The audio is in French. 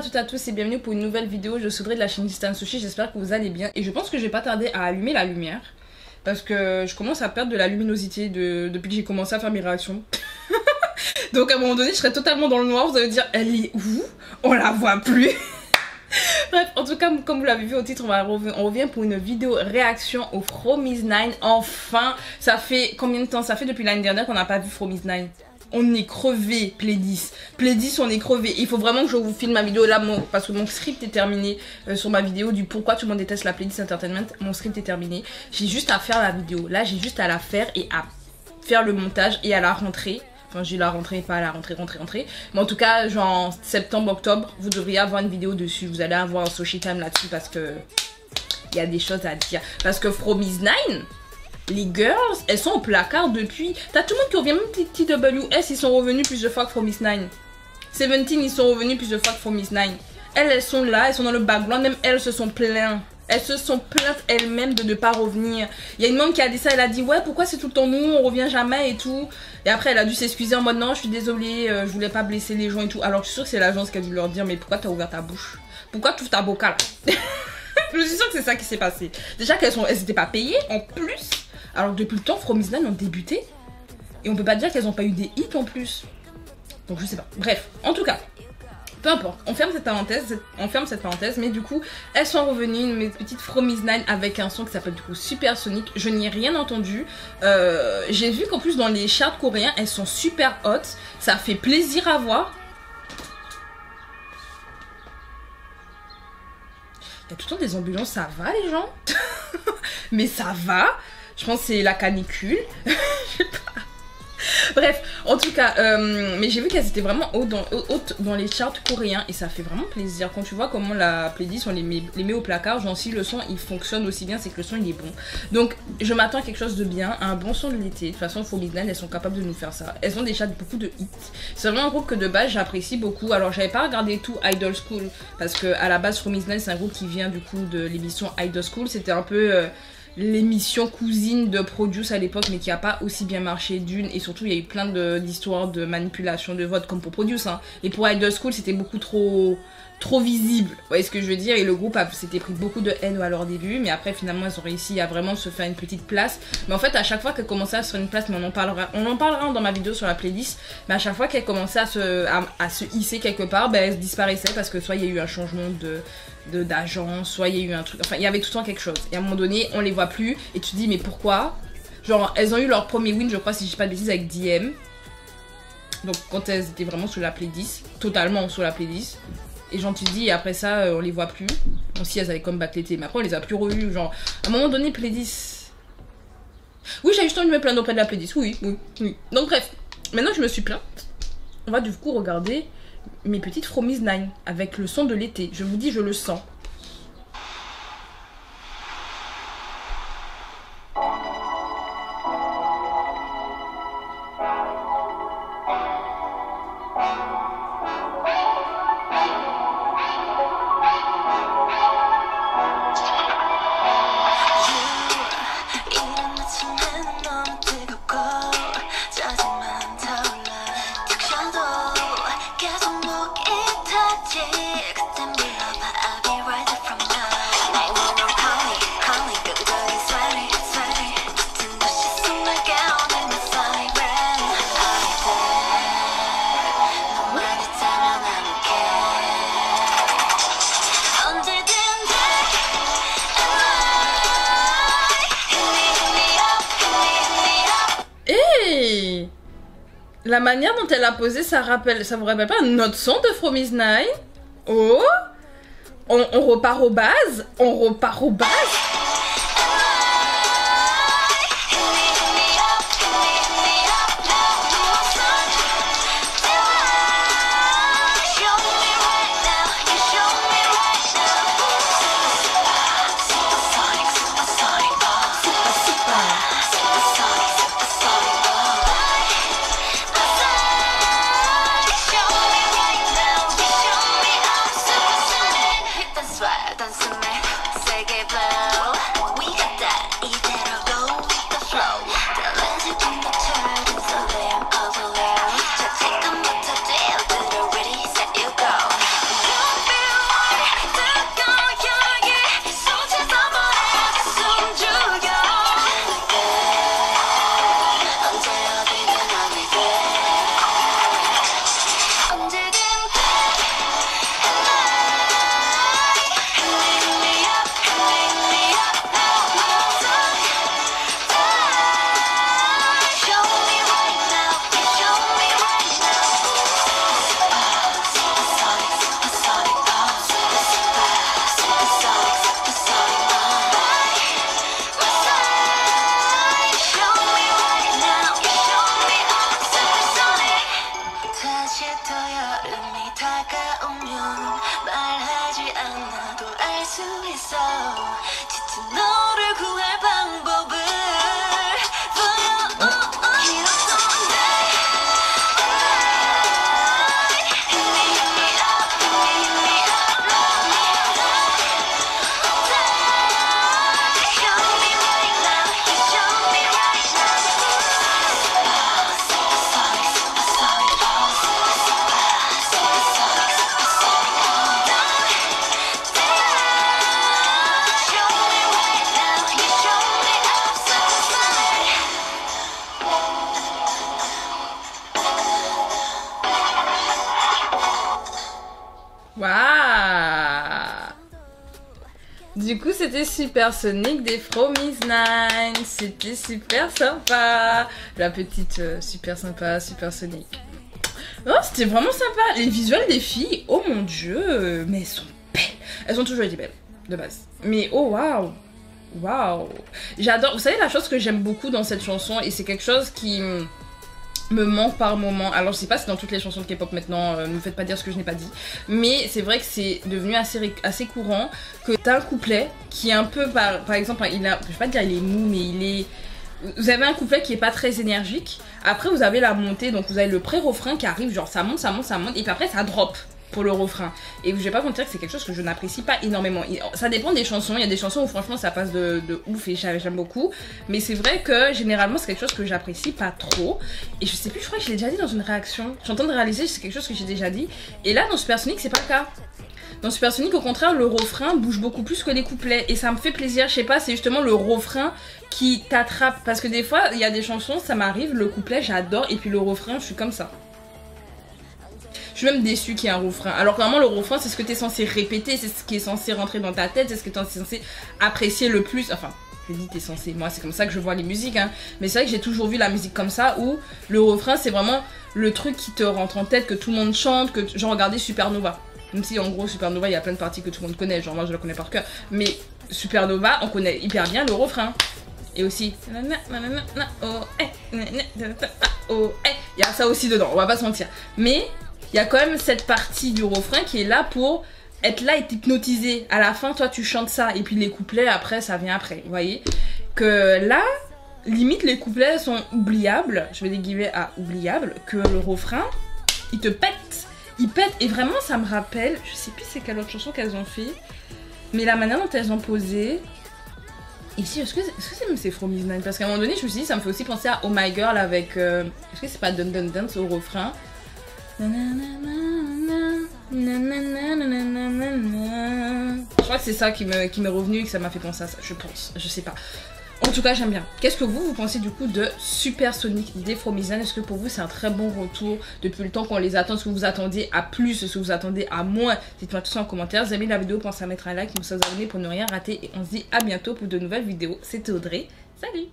toutes et à tous et bienvenue pour une nouvelle vidéo. Je Soudrey de la chaîne Distant Sushi, j'espère que vous allez bien. Et je pense que je vais pas tarder à allumer la lumière parce que je commence à perdre de la luminosité depuis que j'ai commencé à faire mes réactions. Donc à un moment donné je serai totalement dans le noir, vous allez dire elle est où? On la voit plus. Bref, en tout cas, comme vous l'avez vu au titre, on revient pour une vidéo réaction au Fromis9. Enfin, ça fait combien de temps? Ça fait depuis l'année dernière qu'on n'a pas vu Fromis9. On est crevé, Playdis. Playdis, on est crevé. Il faut vraiment que je vous filme ma vidéo là, parce que mon script est terminé sur ma vidéo du pourquoi tout le monde déteste la Playdis Entertainment. Mon script est terminé. J'ai juste à faire la vidéo. Là, j'ai juste à la faire et à faire le montage et à la rentrer. Enfin, j'ai la rentrée, pas la rentrée. Mais en tout cas, genre septembre, octobre, vous devriez avoir une vidéo dessus. Vous allez avoir un Sushi Time là-dessus parce que il y a des choses à dire. Parce que Fromis9, les girls, elles sont au placard depuis. T'as tout le monde qui revient, même TWS, ils sont revenus plus de fois que Fromis9. 17, ils sont revenus plus de fois que Fromis9. Elles sont là, elles sont dans le background, même elles se sont plaintes. Elles se sont plaintes elles-mêmes de ne pas revenir. Il y a une membre qui a dit ça, elle a dit ouais pourquoi c'est tout le temps nous, on revient jamais et tout. Et après elle a dû s'excuser en mode non je suis désolée, je voulais pas blesser les gens et tout. Alors je suis sûre que c'est l'agence qui a dû leur dire mais pourquoi t'as ouvert ta bouche? Pourquoi tu ouvres ta boca là? Je suis sûre que c'est ça qui s'est passé. Déjà qu'elles n'étaient pas payées en plus. Alors depuis le temps Fromis9 ont débuté. Et on peut pas dire qu'elles ont pas eu des hits en plus. Donc je sais pas. Bref, en tout cas. Peu importe, on ferme cette parenthèse, mais du coup, elles sont revenues, mes petites Fromis9 avec un son qui s'appelle du coup Supersonic. Je n'ai rien entendu. J'ai vu qu'en plus dans les charts coréens, elles sont super hot. Ça fait plaisir à voir. Il y a tout le temps des ambulances, ça va les gens? Mais ça va. Je pense que c'est la canicule. Je sais pas. Bref, en tout cas, mais j'ai vu qu'elles étaient vraiment hautes dans les charts coréens et ça fait vraiment plaisir. Quand tu vois comment la playlist, on les met au placard, genre si le son il fonctionne aussi bien, c'est que le son il est bon. Donc je m'attends à quelque chose de bien, à un bon son de l'été. De toute façon, Fromis9, elles sont capables de nous faire ça. Elles ont déjà beaucoup de hits. C'est vraiment un groupe que de base j'apprécie beaucoup. Alors j'avais pas regardé tout Idol School parce que à la base Fromis9 c'est un groupe qui vient du coup de l'émission Idol School. C'était un peu l'émission cousine de Produce à l'époque mais qui a pas aussi bien marché d'une, et surtout il y a eu plein d'histoires de manipulation de vote comme pour Produce hein. Et pour Idol School c'était beaucoup trop visible, vous voyez ce que je veux dire, et le groupe s'était pris beaucoup de haine à leur début, mais après finalement ils ont réussi à vraiment se faire une petite place. Mais en fait à chaque fois qu'elles commençaient à se faire une place, mais on en parlera dans ma vidéo sur la playlist, mais à chaque fois qu'elles commençaient à se hisser quelque part, ben, elles disparaissaient parce que soit il y a eu un changement d'agence, soit il y a eu un truc, enfin il y avait tout le temps quelque chose, et à un moment donné on les voit plus et tu te dis mais pourquoi? Genre elles ont eu leur premier win je crois si je dis pas de bêtises avec DM, donc quand elles étaient vraiment sur la playlist, totalement sur la playlist, et genre tu te dis et après ça on les voit plus. Bon si elles avaient comme back l'été mais après on les a plus revus, genre à un moment donné playlist. Oui j'ai juste envie de me plaindre auprès de la playlist, oui. Donc bref, maintenant que je me suis plainte, on va du coup regarder mes petites Fromis9 avec le son de l'été. Je vous dis, je le sens. La manière dont elle a posé, ça vous rappelle pas un autre son de Fromis9? Oh, on repart aux bases, 단숨에 세게 blow Du coup, c'était Supersonic des Fromis 9. C'était super sympa. La petite super sympa, Supersonic. Oh, c'était vraiment sympa. Les visuels des filles, oh mon dieu, mais elles sont belles. Elles ont toujours été belles, de base. Mais oh waouh. Waouh. J'adore. Vous savez, la chose que j'aime beaucoup dans cette chanson, et c'est quelque chose qui me manque par moment. Alors, je sais pas si dans toutes les chansons de K-pop maintenant, ne me faites pas dire ce que je n'ai pas dit. Mais c'est vrai que c'est devenu assez courant que t'as un couplet qui est un peu, par exemple, je vais pas dire il est mou, mais il est... Vous avez un couplet qui est pas très énergique. Après, vous avez la montée, donc vous avez le pré-refrain qui arrive, genre ça monte, ça monte, ça monte, et puis après ça drop pour le refrain. Et je vais pas vous dire que c'est quelque chose que je n'apprécie pas énormément. Ça dépend des chansons, il y a des chansons où franchement ça passe de ouf et j'aime beaucoup. Mais c'est vrai que généralement c'est quelque chose que j'apprécie pas trop. Et je sais plus, je crois que je l'ai déjà dit dans une réaction. Je suis en train de réaliser, c'est quelque chose que j'ai déjà dit. Et là dans Supersonic c'est pas le cas. Dans Supersonic, au contraire, le refrain bouge beaucoup plus que les couplets. Et ça me fait plaisir, je sais pas, c'est justement le refrain qui t'attrape. Parce que des fois, il y a des chansons, ça m'arrive, le couplet, j'adore, et puis le refrain, je suis comme ça. Je suis même déçue qu'il y ait un refrain. Alors que normalement, le refrain, c'est ce que tu es censé répéter, c'est ce qui est censé rentrer dans ta tête, c'est ce que tu es censé apprécier le plus. Enfin, je dis t'es censé, moi c'est comme ça que je vois les musiques, hein. Mais c'est vrai que j'ai toujours vu la musique comme ça, où le refrain, c'est vraiment le truc qui te rentre en tête, que tout le monde chante, que genre regardez Supernova. Même si en gros Supernova il y a plein de parties que tout le monde connaît, genre moi je la connais par cœur. Mais Supernova on connaît hyper bien le refrain. Et aussi il y a ça aussi dedans, on va pas se mentir. Mais il y a quand même cette partie du refrain qui est là pour être là et t'hypnotiser. À la fin toi tu chantes ça et puis les couplets après ça vient après, vous voyez. Que là limite les couplets sont oubliables, je vais les guillemets à oubliables, que le refrain il te pète. Ils pètent et vraiment ça me rappelle, je sais plus c'est quelle autre chanson qu'elles ont fait, mais la manière dont elles ont posé. Ici, est-ce que c'est From His Nine? Parce qu'à un moment donné, je me suis dit, ça me fait aussi penser à Oh My Girl avec. Est-ce que c'est pas Dun Dun Dance au refrain? Je crois que c'est ça qui m'est revenu et que ça m'a fait penser à ça, je pense, je sais pas. En tout cas, j'aime bien. Qu'est-ce que vous pensez du coup de Supersonic des From His Nine? Est-ce que pour vous c'est un très bon retour depuis le temps qu'on les attend? Est-ce que vous attendez à plus? Est-ce que vous attendez à moins? Dites-moi tout ça en commentaire. Si vous avez aimé la vidéo, pensez à mettre un like, vous vous abonner pour ne rien rater. Et on se dit à bientôt pour de nouvelles vidéos. C'était Audrey. Salut!